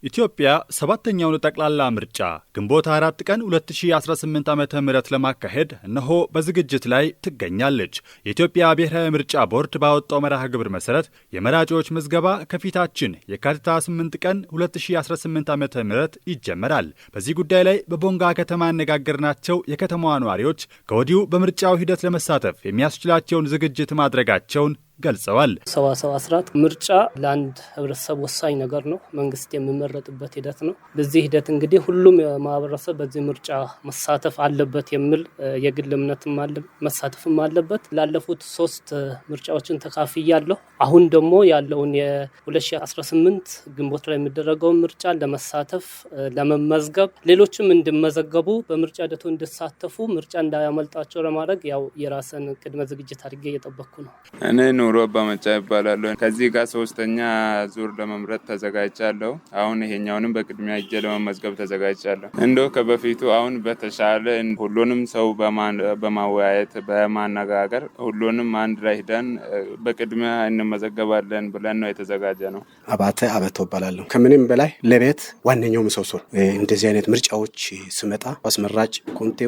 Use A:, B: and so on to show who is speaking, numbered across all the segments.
A: ኢትዮጵያ ሰባተኛውን ጠቅላላ ምርጫ ግንቦት 4 ቀን 2018 ዓ.ም ለማካሄድ እነሆ በዝግጅት ላይ ትገኛለች። የኢትዮጵያ ብሔራዊ ምርጫ ቦርድ ባወጣው መርሃ ግብር መሰረት የመራጮች ምዝገባ ከፊታችን የካቲት 8 ቀን 2018 ዓ.ም ይጀመራል። በዚህ ጉዳይ ላይ በቦንጋ ከተማ ያነጋገርናቸው የከተማዋ ነዋሪዎች ከወዲሁ በምርጫው ሂደት ለመሳተፍ የሚያስችላቸውን ዝግጅት ማድረጋቸውን ገልጸዋል።
B: ሰዋሰው አስራት ምርጫ ለአንድ ህብረተሰብ ወሳኝ ነገር ነው። መንግስት የሚመረጥበት ሂደት ነው። በዚህ ሂደት እንግዲህ ሁሉም ማህበረሰብ በዚህ ምርጫ መሳተፍ አለበት የሚል የግል እምነትም አለ፣ መሳተፍም አለበት። ላለፉት 3 ምርጫዎችን ተካፍያለሁ። አሁን ደግሞ ያለውን የ2018 ግንቦት ላይ የሚደረገውን ምርጫ ለመሳተፍ ለመመዝገብ፣ ሌሎችም እንዲመዘገቡ በምርጫ ሂደቱ እንዲሳተፉ ምርጫ እንዳያመልጣቸው ለማድረግ ያው የራስን ቅድመ ዝግጅት አድርጌ እየጠበቅኩ ነው።
C: ኑሮ በመጫ ይባላል። ከዚህ ጋር 3ኛ ዙር ለመምረጥ ተዘጋጅቻለሁ። አሁን ይሄኛውንም በቅድሚያ እጄ ለመመዝገብ ተዘጋጅቻለሁ። እንደው ከበፊቱ አሁን በተሻለ ሁሉንም ሰው በማወያየት በማነጋገር ሁሉንም አንድ ላይ ሄደን በቅድሚያ እንመዘገባለን ብለን ነው የተዘጋጀ ነው።
D: አባተ ይባላል። ከምንም በላይ ለቤት ዋነኛው ምሰሶ እንደዚህ አይነት ምርጫዎች ስመጣ አስመራጭ ኮሚቴ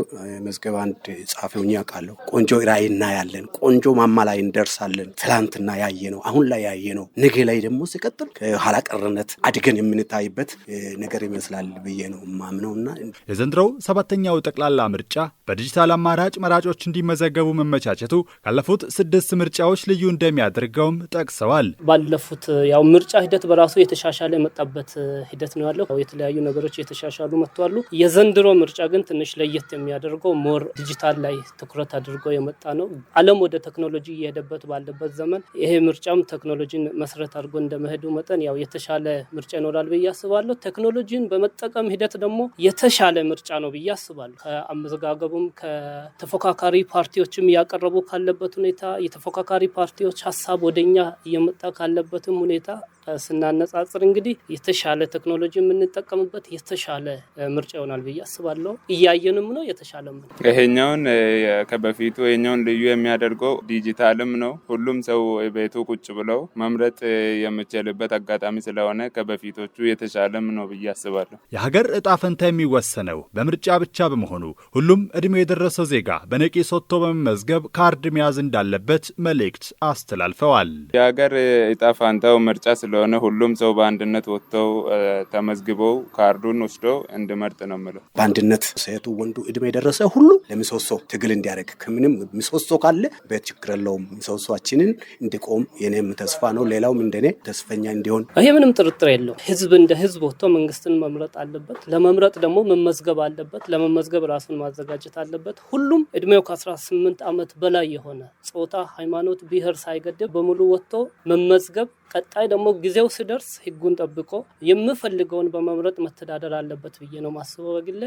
D: መዝገብ አንድ ጻፈውኝ ያውቃለሁ። ቆንጆ ራዕይና ያለን ቆንጆ ማማ ላይ እንደርሳለን። ትላንትና ያየነው አሁን ላይ ያየነው ነገ ላይ ደግሞ ሲቀጥል ከኋላ ቀርነት አድገን የምንታይበት ነገር ይመስላል ብዬ ነው ማምነውና
A: የዘንድሮው 7ኛው ጠቅላላ ምርጫ በዲጂታል አማራጭ መራጮች እንዲመዘገቡ መመቻቸቱ ካለፉት 6 ምርጫዎች ልዩ እንደሚያደርገውም ጠቅሰዋል።
B: ባለፉት ያው ምርጫ ሂደት በራሱ የተሻሻለ የመጣበት ሂደት ነው ያለው። የተለያዩ ነገሮች የተሻሻሉ መጥተዋል። የዘንድሮ ምርጫ ግን ትንሽ ለየት የሚያደርገው ሞር ዲጂታል ላይ ትኩረት አድርጎ የመጣ ነው። ዓለም ወደ ቴክኖሎጂ እየሄደበት ባለበት ዘመን ይሄ ምርጫም ቴክኖሎጂን መሰረት አድርጎ እንደመሄዱ መጠን ያው የተሻለ ምርጫ ይኖራል ብዬ አስባለሁ። ቴክኖሎጂን በመጠቀም ሂደት ደግሞ የተሻለ ምርጫ ነው ብዬ አስባለሁ። ከአመዘጋገቡም ከተፎካካሪ ፓርቲዎችም ያቀረቡ ካለበት ሁኔታ የተፎካካሪ ፓርቲዎች ሀሳብ ወደኛ እየመጣ ካለበትም ሁኔታ ስናነጻጽር እንግዲህ የተሻለ ቴክኖሎጂ የምንጠቀምበት የተሻለ ምርጫ ይሆናል ብዬ አስባለሁ። እያየንም ነው የተሻለም ነው።
C: ይሄኛውን ከበፊቱ ይሄኛውን ልዩ የሚያደርገው ዲጂታልም ነው። ሁሉም ሰው ቤቱ ቁጭ ብለው መምረጥ የሚችልበት አጋጣሚ ስለሆነ ከበፊቶቹ የተሻለም ነው ብዬ አስባለሁ።
A: የሀገር እጣ ፈንታ የሚወሰነው በምርጫ ብቻ በመሆኑ ሁሉም እድሜው የደረሰው ዜጋ በነቂስ ወጥቶ በመመዝገብ ካርድ መያዝ እንዳለበት መልእክት አስተላልፈዋል።
C: የሀገር እጣ ፈንታው ምርጫ ስለሆነ ሁሉም ሰው በአንድነት ወጥተው ተመዝግበው ካርዱን ወስደው እንዲመርጥ ነው የምለው።
D: በአንድነት ሴቱ ወንዱ እድሜ የደረሰ ሁሉ ለምሰሶ ትግል እንዲያደርግ ከምንም ምሰሶ ካለ በችግር የለውም። ምሰሶአችንን እንዲቆም የኔም ተስፋ ነው። ሌላውም እንደኔ ተስፈኛ እንዲሆን
B: ይሄ ምንም ጥርጥር የለው። ህዝብ እንደ ህዝብ ወጥቶ መንግስትን መምረጥ አለበት። ለመምረጥ ደግሞ መመዝገብ አለበት። ለመመዝገብ ራሱን ማዘጋጀት አለበት። ሁሉም እድሜው ከ18 ዓመት በላይ የሆነ ጾታ፣ ሃይማኖት፣ ብሔር ሳይገድብ በሙሉ ወጥቶ መመዝገብ፣ ቀጣይ ደግሞ ጊዜው ሲደርስ ህጉን ጠብቆ የምፈልገውን በመምረጥ መተዳደር አለበት ብዬ ነው ማስበው በግሌ።